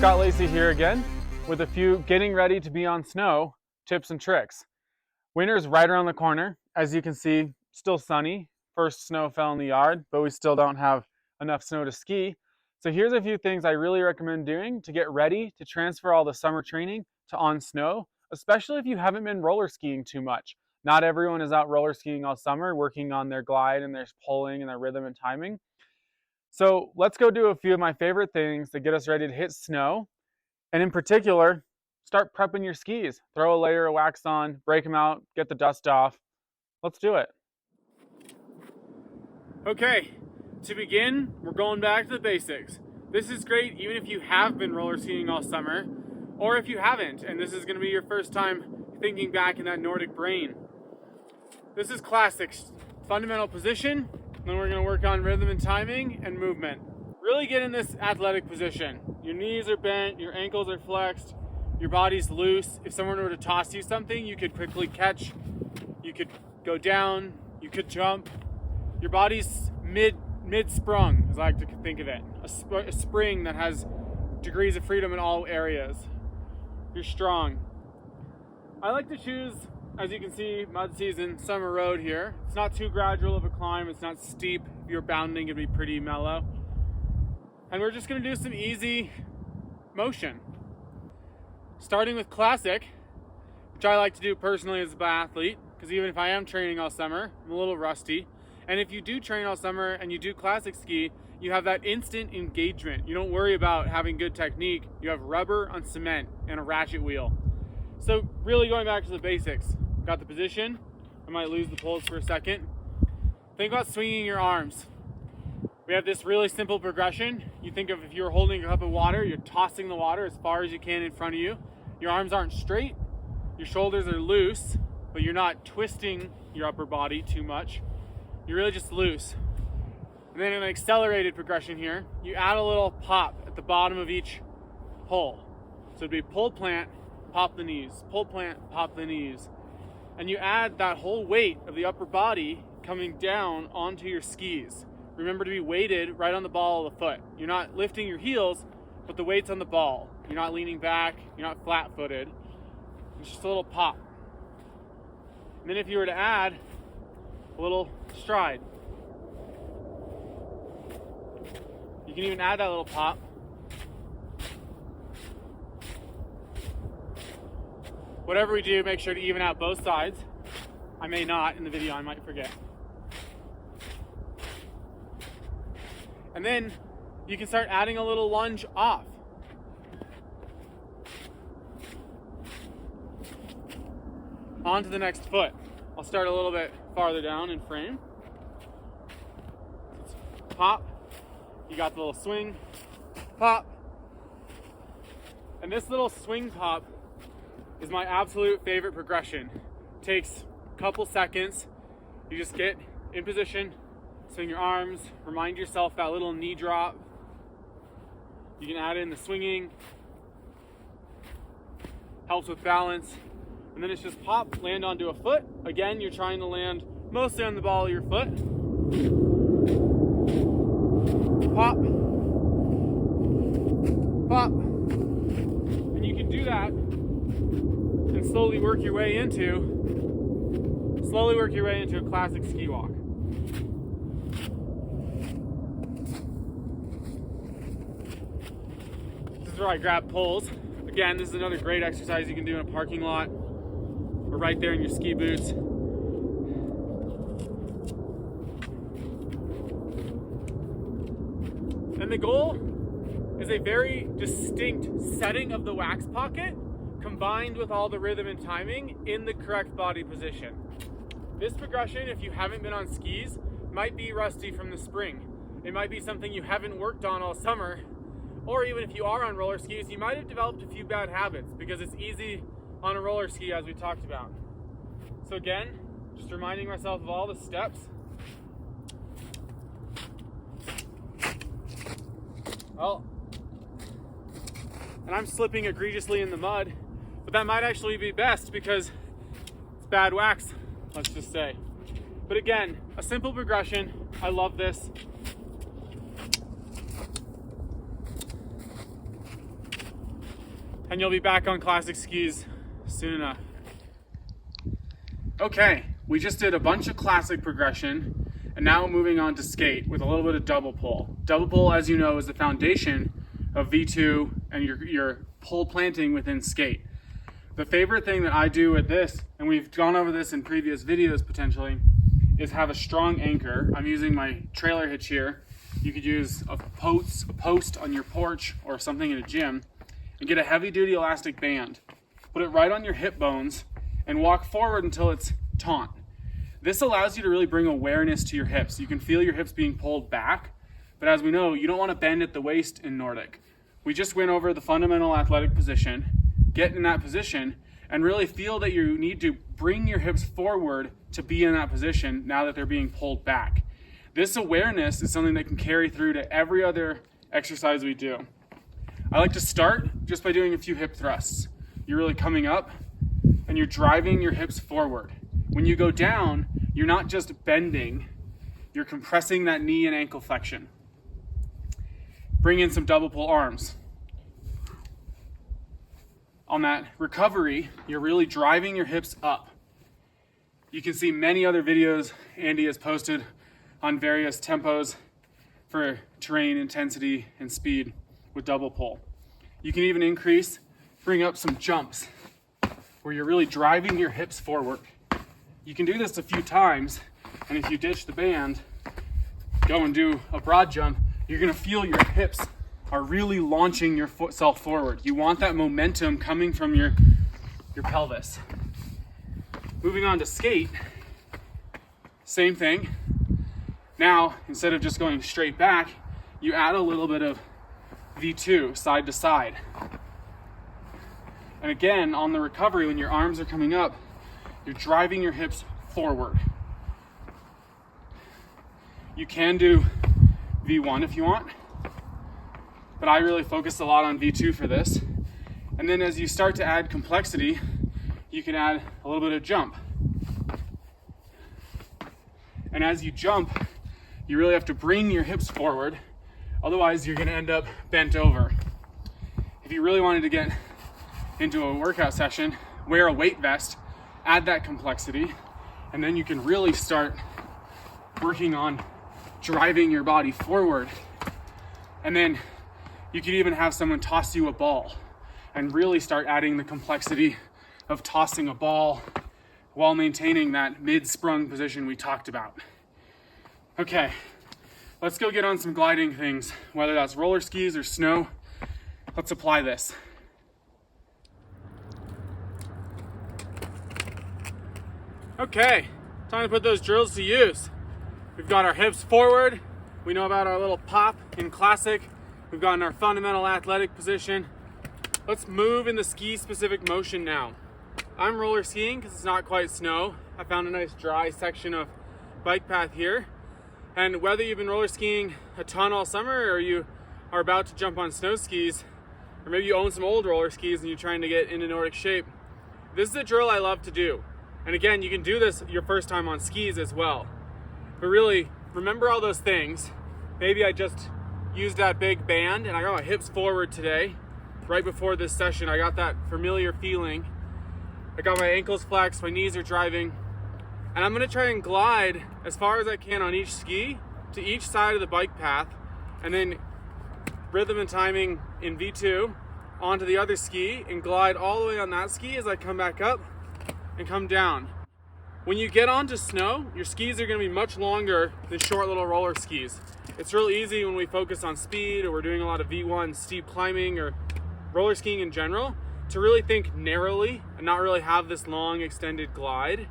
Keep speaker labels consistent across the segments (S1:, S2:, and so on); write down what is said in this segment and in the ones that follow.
S1: Scott Lacey here again with a few getting ready to be on snow tips and tricks. Winter is right around the corner. As you can see, still sunny. First snow fell in the yard, but we still don't have enough snow to ski. So here's a few things I really recommend doing to get ready to transfer all the summer training to on snow, especially if you haven't been roller skiing too much. Not everyone is out roller skiing all summer, working on their glide and their poling and their rhythm and timing. So let's go do a few of my favorite things to get us ready to hit snow. And in particular, start prepping your skis. Throw a layer of wax on, break them out, get the dust off. Let's do it. Okay, to begin, we're going back to the basics. This is great even if you have been roller skiing all summer, or if you haven't, and this is going to be your first time thinking back in that Nordic brain. This is classic. Fundamental position, then we're going to work on rhythm and timing and movement. Really get in this athletic position. Your knees are bent, your ankles are flexed, your body's loose. If someone were to toss you something, you could quickly catch, you could go down, you could jump. Your body's mid-sprung, as I like to think of it. A spring that has degrees of freedom in all areas. You're strong. I like to choose, as you can see, mud season, summer road here. It's not too gradual of a climb, it's not steep. If you're bounding, it'd be pretty mellow. And we're just gonna do some easy motion. Starting with classic, which I like to do personally as a biathlete, because even if I am training all summer, I'm a little rusty. And if you do train all summer and you do classic ski, you have that instant engagement. You don't worry about having good technique. You have rubber on cement and a ratchet wheel. So really going back to the basics. Got the position. I might lose the poles for a second. Think about swinging your arms. We have this really simple progression. You think of if you're holding a cup of water, you're tossing the water as far as you can in front of you. Your arms aren't straight. Your shoulders are loose, but you're not twisting your upper body too much. You're really just loose. And then in an accelerated progression here, you add a little pop at the bottom of each pull. So it'd be pull, plant, pop the knees, pull, plant, pop the knees. And you add that whole weight of the upper body coming down onto your skis. Remember to be weighted right on the ball of the foot. You're not lifting your heels, but the weight's on the ball. You're not leaning back, you're not flat-footed. It's just a little pop. And then if you were to add a little stride, you can even add that little pop. Whatever we do, make sure to even out both sides. I may not in the video, I might forget. And then you can start adding a little lunge off. On to the next foot. I'll start a little bit farther down in frame. Pop. You got the little swing. Pop. And this little swing pop is my absolute favorite progression. Takes a couple seconds. You just get in position, swing your arms, remind yourself that little knee drop. You can add in the swinging. Helps with balance. And then it's just pop, land onto a foot. Again, you're trying to land mostly on the ball of your foot. Pop. Pop. And you can do that and slowly work your way into a classic ski walk. This is where I grab poles. Again, this is another great exercise you can do in a parking lot or right there in your ski boots. And the goal is a very distinct setting of the wax pocket combined with all the rhythm and timing in the correct body position. This progression, if you haven't been on skis, might be rusty from the spring. It might be something you haven't worked on all summer, or even if you are on roller skis, you might have developed a few bad habits because it's easy on a roller ski as we talked about. So again, just reminding myself of all the steps. Well, and I'm slipping egregiously in the mud, but that might actually be best because it's bad wax, let's just say. But again, a simple progression. I love this. and you'll be back on classic skis soon enough. Okay, we just did a bunch of classic progression, and now we're moving on to skate with a little bit of double pull. Double pull, as you know, is the foundation of V2 and your pull planting within skate. The favorite thing that I do with this, and we've gone over this in previous videos potentially, is have a strong anchor. I'm using my trailer hitch here. You could use a post on your porch or something in a gym, and get a heavy duty elastic band. Put it right on your hip bones and walk forward until it's taut. This allows you to really bring awareness to your hips. You can feel your hips being pulled back, but as we know, you don't want to bend at the waist in Nordic. We just went over the fundamental athletic position. Get in that position and really feel that you need to bring your hips forward to be in that position now that they're being pulled back. This awareness is something that can carry through to every other exercise we do. I like to start just by doing a few hip thrusts. You're really coming up and you're driving your hips forward. When you go down, you're not just bending, you're compressing that knee and ankle flexion. Bring in some double pull arms. On that recovery, you're really driving your hips up. You can see many other videos Andy has posted on various tempos for terrain intensity and speed with double pull. You can even bring up some jumps where you're really driving your hips forward. You can do this a few times, and if you ditch the band, go and do a broad jump, you're gonna feel your hips are really launching yourself forward. You want that momentum coming from your pelvis. Moving on to skate, same thing. Now, instead of just going straight back, you add a little bit of V2, side to side. And again, on the recovery, when your arms are coming up, you're driving your hips forward. You can do V1 if you want, but I really focus a lot on V2 for this. And then as you start to add complexity, you can add a little bit of jump. And as you jump, you really have to bring your hips forward, otherwise you're gonna end up bent over. If you really wanted to get into a workout session, wear a weight vest, add that complexity, and then you can really start working on driving your body forward. And then you could even have someone toss you a ball and really start adding the complexity of tossing a ball while maintaining that mid-sprung position we talked about. Okay, let's go get on some gliding things, whether that's roller skis or snow. Let's apply this. Okay, time to put those drills to use. We've got our hips forward. We know about our little pop in classic. We've gotten our fundamental athletic position. Let's move in the ski-specific motion now. I'm roller skiing because it's not quite snow. I found a nice dry section of bike path here. And whether you've been roller skiing a ton all summer or you are about to jump on snow skis, or maybe you own some old roller skis and you're trying to get into Nordic shape, this is a drill I love to do. And again, you can do this your first time on skis as well. But really, remember all those things. Maybe I just used that big band and I got my hips forward today. Right before this session, I got that familiar feeling. I got my ankles flexed, my knees are driving. And I'm gonna try and glide as far as I can on each ski to each side of the bike path, and then rhythm and timing in V2 onto the other ski and glide all the way on that ski as I come back up and come down. When you get onto snow, your skis are gonna be much longer than short little roller skis. It's real easy when we focus on speed or we're doing a lot of V1 steep climbing or roller skiing in general to really think narrowly and not really have this long extended glide.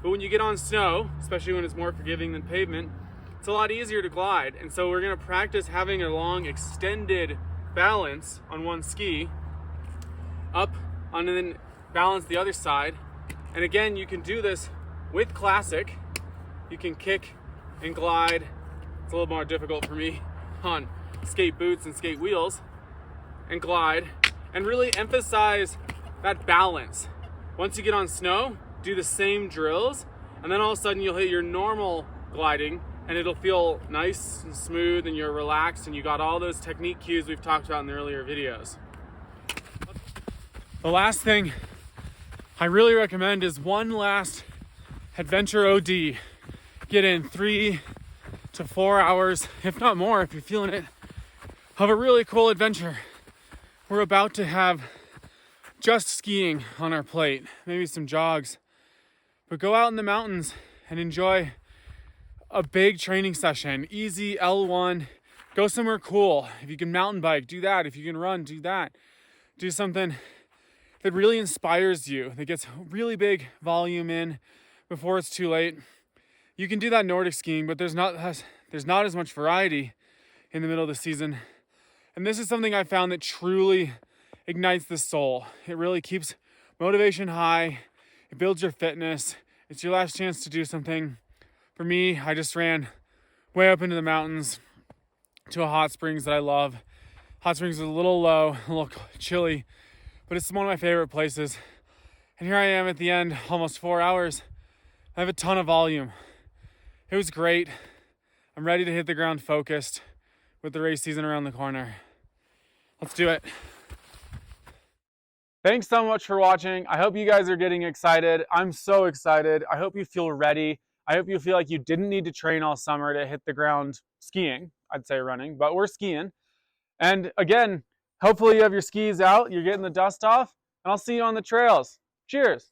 S1: But when you get on snow, especially when it's more forgiving than pavement, it's a lot easier to glide. And so we're gonna practice having a long extended balance on one ski, up and then balance the other side. And again, you can do this with classic. You can kick and glide. It's a little more difficult for me on skate boots and skate wheels, and glide, and really emphasize that balance. Once you get on snow, do the same drills, and then all of a sudden you'll hit your normal gliding and it'll feel nice and smooth and you're relaxed and you got all those technique cues we've talked about in the earlier videos. The last thing I really recommend is one last adventure OD. Get in 3 to 4 hours, if not more, if you're feeling it, of a really cool adventure. We're about to have just skiing on our plate, maybe some jogs, but go out in the mountains and enjoy a big training session. Easy L1, go somewhere cool. If you can mountain bike, do that. If you can run, do that. Do something that really inspires you, that gets really big volume in before it's too late. You can do that Nordic skiing, but there's not as much variety in the middle of the season. And this is something I found that truly ignites the soul. It really keeps motivation high. It builds your fitness. It's your last chance to do something. For me, I just ran way up into the mountains to a hot springs that I love. Hot springs is a little low, a little chilly, but it's one of my favorite places. And here I am at the end, almost 4 hours. I have a ton of volume. It was great. I'm ready to hit the ground focused with the race season around the corner. Let's do it. Thanks so much for watching. I hope you guys are getting excited. I'm so excited. I hope you feel ready. I hope you feel like you didn't need to train all summer to hit the ground skiing. I'd say running, but we're skiing. And again, hopefully you have your skis out, you're getting the dust off, and I'll see you on the trails. Cheers.